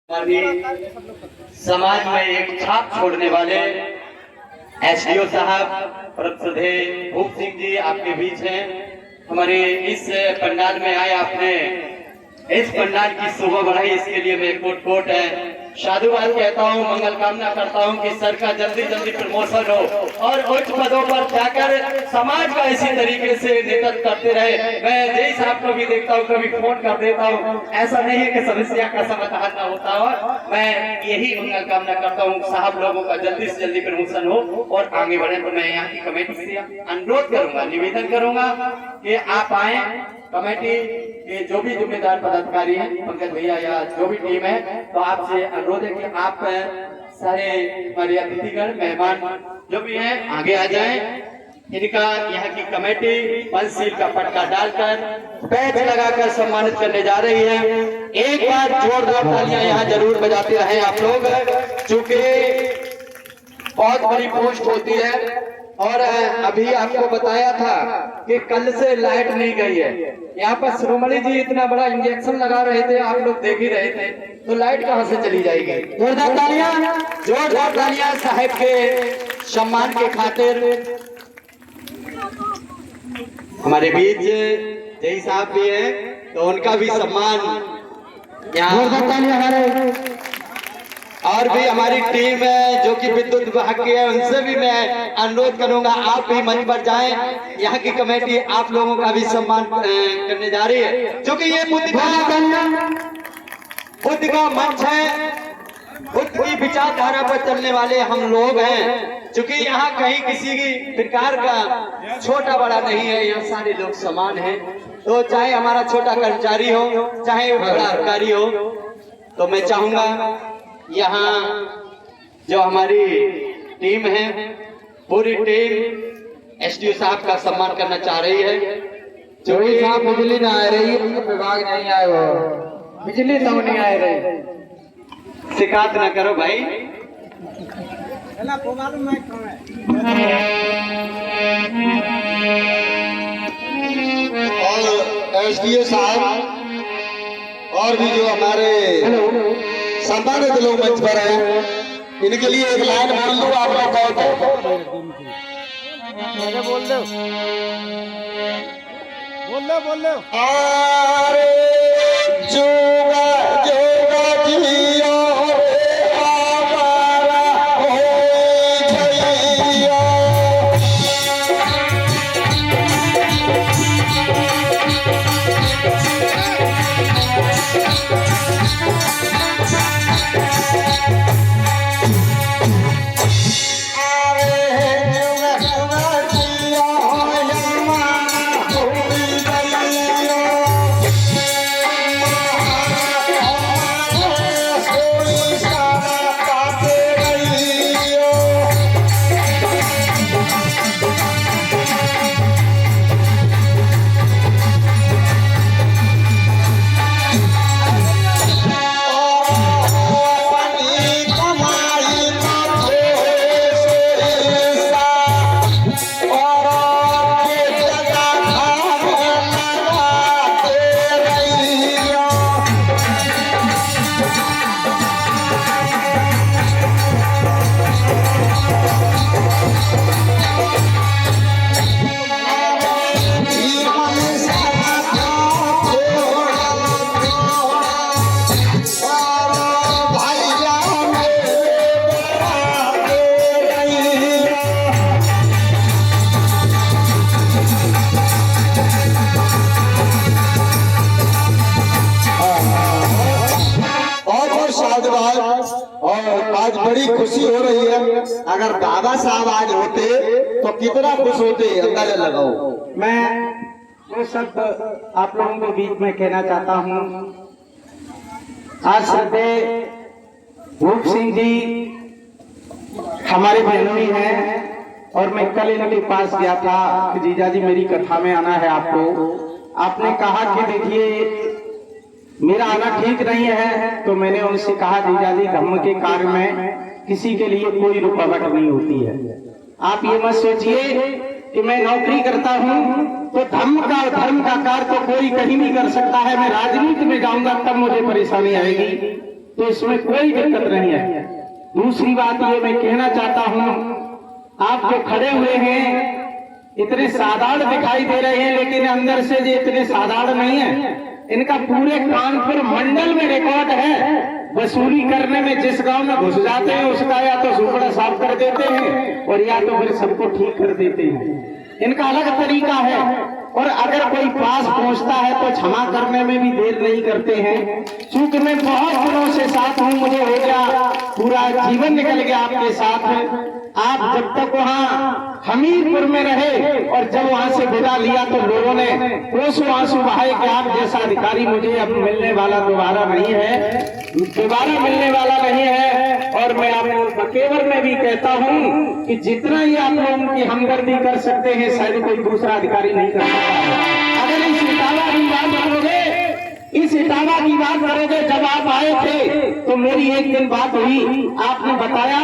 समाज में एक छाप छोड़ने वाले एसडीओ साहब प्रसिद्धे भूप सिंह जी आपके बीच हैं। हमारे इस पंडाल में आए, आपने इस पंडाल की शोभा बढ़ाई, इसके लिए मैं कोट कोट है साधुवाद कहता हूँ, मंगल कामना करता हूँ कि सर का जल्दी जल्दी प्रमोशन हो और उच्च पदों पर जाकर समाज का इसी तरीके से नेतृत्व करते रहे। मैं जय साहब को भी देखता हूँ, कभी फोन कर देता हूँ, ऐसा नहीं है कि समस्या का समाधान न होता हो। मैं यही मंगल कामना करता हूँ साहब लोगों का जल्दी से जल्दी प्रमोशन हो और आगे बढ़े। तो मैं यहाँ की कमेटी से अनुरोध करूंगा, निवेदन करूंगा कि आप आए, कमेटी के जो भी जिम्मेदार पदाधिकारी हैं, पंकज भैया या जो भी टीम है, तो आपसे अनुरोध है कि आप सारे हमारे अतिथिगण मेहमान जो भी हैं आगे आ जाएं। इनका यहाँ की कमेटी पंचशील का पटका डालकर बैच लगाकर सम्मानित करने जा रही है। एक बार जोरदार तालियां यहाँ जरूर बजाते रहे आप लोग, चूंकि बहुत बड़ी पोस्ट होती है। और अभी आपको बताया था कि कल से लाइट नहीं गई है। यहाँ पर श्रोमणी जी इतना बड़ा इंजेक्शन लगा रहे थे, आप लोग देख ही रहे थे, तो लाइट कहाँ से चली जाएगी। जोरदार तालियां साहब के सम्मान के खातिर। हमारे बीच जय साहब भी हैं, तो उनका भी सम्मान यहाँ। जोरदार तालियां हमारे और भी हमारी टीम है जो कि विद्युत विभाग की है, उनसे भी मैं अनुरोध करूंगा आप भी मंच पर जाएं। यहाँ की कमेटी आप लोगों का भी सम्मान करने जा रही है, क्योंकि ये बुद्ध का मंच है, बुद्ध की विचारधारा पर चलने वाले हम लोग हैं। क्योंकि यहाँ कहीं किसी प्रकार का छोटा बड़ा नहीं है, यहाँ सारे लोग समान हैं। तो चाहे हमारा छोटा कर्मचारी हो, चाहे बड़ा अधिकारी हो, तो मैं चाहूंगा यहाँ जो हमारी टीम है, पूरी टीम एसडीओ साहब का सम्मान करना चाह रही है। जो साहब बिजली ना आ रही है, विभाग नहीं आए, वो बिजली तो नहीं आ रही, शिकायत ना करो भाई। और एसडीओ साहब और भी जो हमारे सम्मानित लोग मंच पर हैं, इनके लिए एक लाइन बोल लो आप लोग। बोल लो। अरे जोगा जोगा जियो आज बड़ी खुशी हो रही है। अगर बाबा साहब आज होते तो कितना खुश होते, अंदाजा लगाओ। मैं वो सब आप लोगों के बीच में कहना चाहता हूँ। आज श्रद्धेय भूप सिंह जी हमारे बहनोई हैं, और मैं कल इनके पास गया था कि जीजा जी मेरी कथा में आना है आपको। आपने कहा कि देखिए मेरा आना ठीक नहीं है, तो मैंने उनसे कहा जीजा जी धर्म के कार्य में किसी के लिए कोई रुकावट नहीं होती है। आप ये मत सोचिए कि मैं नौकरी करता हूँ तो धर्म का कार्य तो कोई कहीं नहीं कर सकता है। मैं राजनीति में जाऊंगा तब मुझे परेशानी आएगी। तो इसमें कोई दिक्कत नहीं है। दूसरी बात ये मैं कहना चाहता हूँ, आप जो खड़े हुए हैं इतने साधारण दिखाई दे रहे हैं, लेकिन अंदर से ये इतने साधारण नहीं है। इनका पूरे कानपुर मंडल में रिकॉर्ड है। वसूली करने में जिस गांव में घुस जाते हैं उसका या तो सुपड़ा साफ कर देते हैं और या तो फिर सबको ठीक कर देते हैं। इनका अलग तरीका है। और अगर कोई पास पहुंचता है तो क्षमा करने में भी देर नहीं करते हैं। चूंकि मैं बहुत दिनों से साथ हूं, मुझे हो गया पूरा जीवन निकल गया आपके साथ। आप जब तक वहाँ हमीरपुर में रहे और जब वहाँ से विदा लिया तो लोगों ने कोसों आंसू बहाए कि आप जैसा अधिकारी मुझे अब मिलने वाला दोबारा मिलने वाला नहीं है। और मैं आपको बकेवर में भी कहता हूँ कि जितना ही आप लोगों की हमदर्दी कर सकते हैं शायद कोई दूसरा अधिकारी नहीं कर सकता है। अगर इस इटावा की बात करोगे, जब आप आए थे तो मेरी एक दिन बात हुई, आपने बताया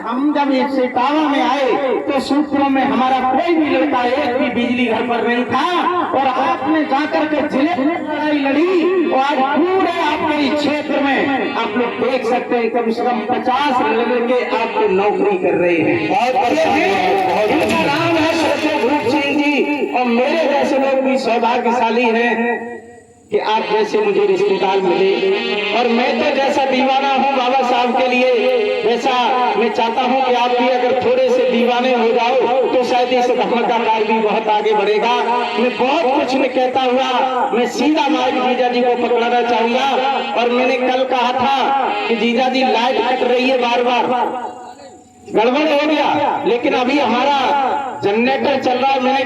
हम जब इस इटावा में आए तो सूत्रों में हमारा कोई भी लड़का एक भी बिजली घर पर नहीं था और आपने जाकर के जिले में लड़ाई लड़ी और आज पूरे आपके क्षेत्र में आप लोग देख सकते हैं कम से कम 50 लड़के आपको नौकरी कर रहे हैं। इनका नाम है श्री भूप सिंह जी और मेरे जैसे लोग भी सौभाग्यशाली हैं कि आप जैसे मुझे रिश्तेदार मिले। और मैं तो जैसा दीवाना हूँ बाबा साहब के लिए, वैसा मैं चाहता हूँ कि आप भी अगर थोड़े से दीवाने हो जाओ तो शायद इस धर्म का कार्य भी बहुत आगे बढ़ेगा। मैं बहुत कुछ नहीं कहता हुआ मैं सीधा माइक जीजा जी को पकड़ाना चाहूंगा। और मैंने कल कहा था कि जीजा जी लाइट कट रही है, बार बार गड़बड़ हो गया, लेकिन अभी हमारा जनरेटर चल रहा है। मैंने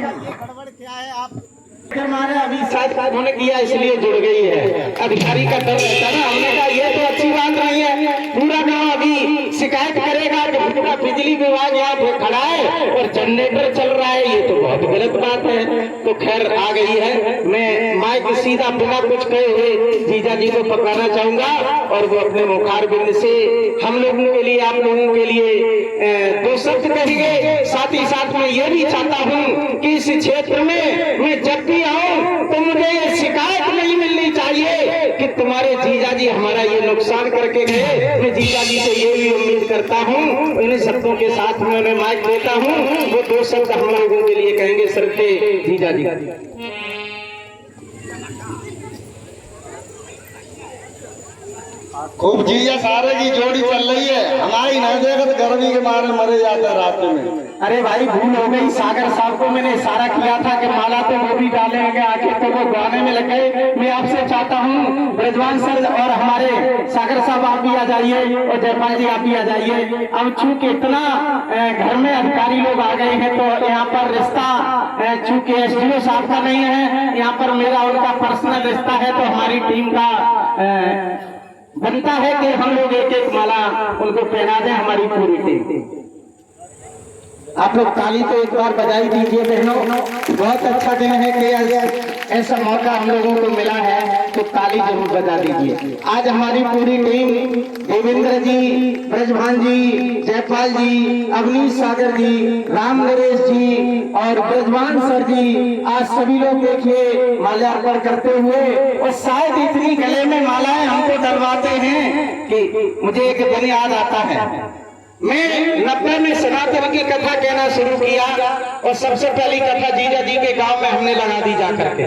हमारे अभी साथ उन्होंने किया इसलिए जुड़ गई है। अधिकारी का डर रहता ना, हमने कहा ये तो अच्छी बात नहीं है। पूरा गांव अभी शिकायत करेगा कि पूरा बिजली विभाग यहाँ पे खड़ा है और जनरेटर चल रहा है, ये तो बहुत गलत बात है। तो खैर आ गई है। मैं माइक सीधा बिना कुछ कहे हुए जीजा जी को पकड़ाना चाहूंगा और वो अपने मुखार बिंद से हम लोगों के लिए, आप लोगों के लिए 2 शब्द कहेंगे। साथ ही साथ मैं ये भी चाहता हूँ कि इस क्षेत्र में मैं जब भी आऊं तो मुझे ये शिकायत नहीं मिलनी चाहिए कि तुम्हारे जीजा जी हमारा ये नुकसान करके गए। मैं जीजा जी से ये भी उम्मीद करता हूँ, इन शब्दों के साथ में मैं माइक देता हूँ, वो 2 शब्द हम लोगों के लिए कहेंगे सर के जीजा जी। खूब जीजा सारे की जोड़ी चल रही है। हमारी नहीं देखा तो गर्मी के मारे मरे जाते रात में। अरे भाई भूल हो गई, सागर साहब को मैंने इशारा किया था कि माला तो वो भी डालेंगे आके, तो वो गाने में लग गए। मैं आपसे चाहता हूँ ब्रजवान सर और हमारे सागर साहब आप भी आ जाइए और जयपाल जी आप भी आ जाइए। अब चूंकि इतना घर में अधिकारी लोग आ गए हैं तो यहाँ पर रिश्ता चूंकि एसडीओ साहब का नहीं है, यहाँ पर मेरा उनका पर्सनल रिश्ता है, तो हमारी टीम का बनता है कि हम लोग एक एक माला उनको पहना दें, हमारी पूरी टीम। आप लोग ताली तो एक बार बजाई दीजिए बहनों। बहुत अच्छा दिन है कि ऐसा मौका हम लोगों को मिला है, तो ताली जरूर बजा दीजिए। आज हमारी पूरी टीम देवेंद्र जी, ब्रजभान जी, जयपाल जी, अवनीश सागर जी, राम नरेश जी और ब्रजभान सर जी, आज सभी लोग देखिए माल्यार्पण करते हुए। और शायद इतनी गले में मालाएं हमको डरवाते हैं कि मुझे एक दिन याद आता है, मैं 90 में सनातन की कथा कहना शुरू किया और सबसे पहली कथा जीजा जी के गांव में हमने लगा दी जाकर के।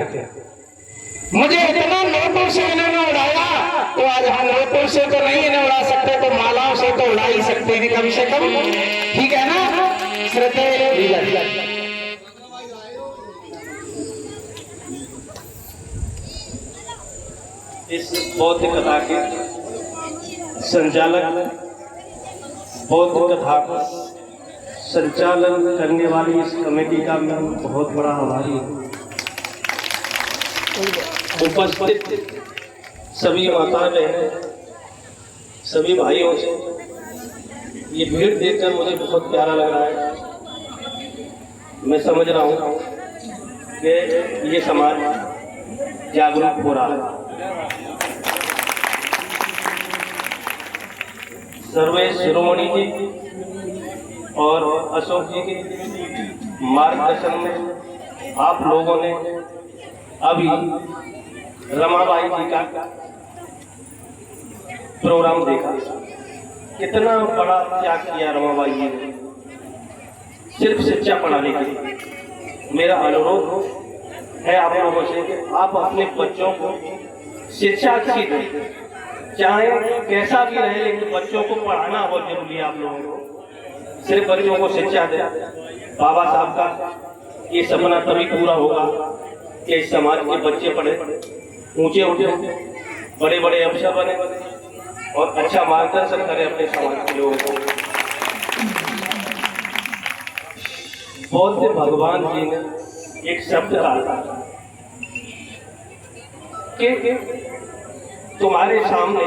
मुझे इतना नोटों से इन्होंने उड़ाया, तो आज हम नोटों से तो नहीं इन्हें उड़ा सकते, तो मालाओं से तो उड़ा ही सकते हैं कम से कम, ठीक है ना श्रद्धेय जीजा जी। इस बौद्ध कथा के संचालक, बौद्ध कथा का संचालन करने वाली इस कमेटी का मैं बहुत बड़ा आभारी हूँ। उपस्थित सभी माता बहनें, सभी भाइयों से ये भीड़ देखकर मुझे बहुत प्यारा लग रहा है। मैं समझ रहा हूँ कि ये समाज जागरूक हो रहा है। सर्वे शिरोमणि जी और अशोक जी के मार्गदर्शन में आप लोगों ने अभी रमाबाई जी का प्रोग्राम देखा, कितना बड़ा त्याग किया रमाबाई जी ने सिर्फ शिक्षा पढ़ाने के लिए। मेरा अनुरोध है आप लोगों से कि आप अपने बच्चों को शिक्षा अच्छी दें, चाहे कैसा भी रहे, लेकिन बच्चों को पढ़ाना बहुत जरूरी है। आप लोगों को सिर्फ बच्चों को शिक्षा दें। बाबा साहब का ये सपना तभी पूरा होगा कि इस समाज के बच्चे पढ़े, ऊंचे उठे, बड़े बड़े अफसर बने और अच्छा मार्गदर्शन करें अपने समाज के लोगों को। बौद्ध भगवान जी ने एक शब्द कहा कि तुम्हारे सामने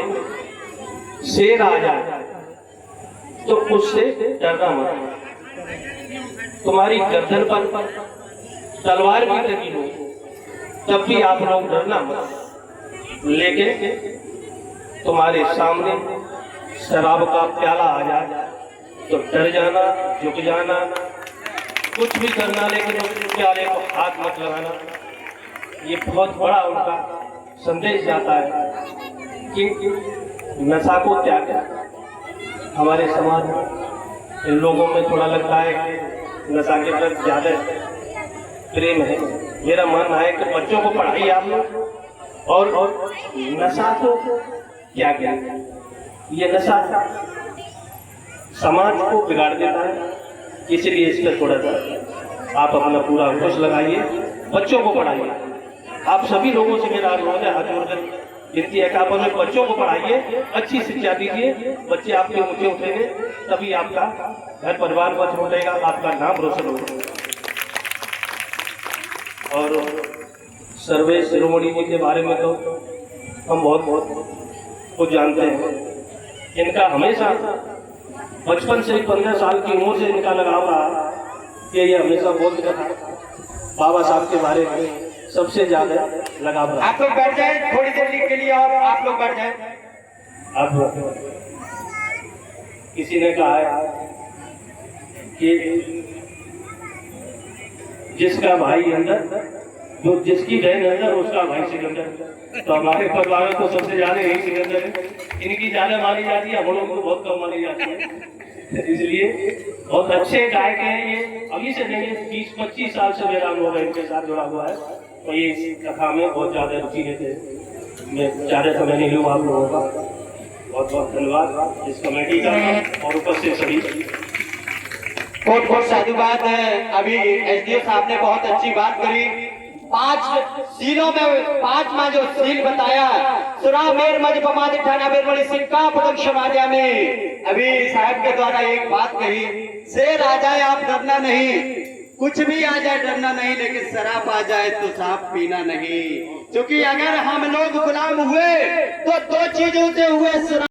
शेर आ जाए तो उससे डरना मत, तुम्हारी गर्दन पर तलवार भी लगी हो तब भी आप लोग डरना मत, लेकिन तुम्हारे सामने शराब का प्याला आ जाए तो डर जाना, झुक जाना, कुछ भी करना, लेकिन उस प्याले को हाथ मत लगाना। ये बहुत बड़ा उनका संदेश जाता है कि नशा को त्याग। हमारे समाज में इन लोगों में थोड़ा लगता है कि नशा के प्रति ज़्यादा प्रेम है। मेरा मानना है कि बच्चों को पढ़ाइए आप लोग, और नशा को क्या क्या, ये नशा समाज को बिगाड़ देता है, इसलिए इस पर थोड़ा सा आप अपना पूरा अंकुश लगाइए, बच्चों को पढ़ाइए। आप सभी लोगों से मेरा अनुरोध है, हाथ जोड़कर विनती है कि आप अपने बच्चों को पढ़ाइए, अच्छी शिक्षा दीजिए। बच्चे आपके ऊंचे उठेंगे तभी आपका घर परिवार बच उठेगा, आपका नाम रोशन होगा। और सर्वे शिरोमणि जी के बारे में तो हम बहुत कुछ जानते हैं। इनका हमेशा बचपन से 15 साल की उम्र से इनका लगाव रहा कि ये हमेशा बोलते था बाबा साहब के बारे में सबसे ज्यादा लगाव रहा। आप लोग बैठ जाए थोड़ी देर के लिए, और आप लोग बैठ जाए। अब किसी ने कहा है कि जिसका भाई अंदर, जो जिसकी बहन अंदर उसका भाई सिकंदर। तो हमारे परिवार में तो सबसे ज्यादा यही सिकंदर है, इनकी ज्यादा मानी जाती है, हम लोगों को बहुत कम मानी जाती है। इसलिए बहुत अच्छे गायक हैं ये, अभी से नहीं 20-25 साल से मेरा अनुभव इनके साथ जुड़ा हुआ है। तो ये इस कथा में बहुत ज्यादा रुचि लेते हैं। मैं ज़्यादा समय नहीं लूँ आप लोगों का। बहुत बहुत धन्यवाद इस कमेटी का और उपस्थित सभी। बहुत बहुत साधुवाद है। अभी एसडीओ साहब ने बहुत अच्छी बात करी। 5 सीलों में 5वां जो सील बताया, सुरा मेर मज पमादी ठाना मेर बड़ी सिक्का पदक शमारिया में। अभी साहब के द्वारा एक बात कही, शेर आ जाए आप डरना नहीं, कुछ भी आ जाए डरना नहीं, लेकिन शराब आ जाए तो साफ पीना नहीं। क्योंकि अगर हम लोग गुलाम हुए तो 2 चीजों से हुए,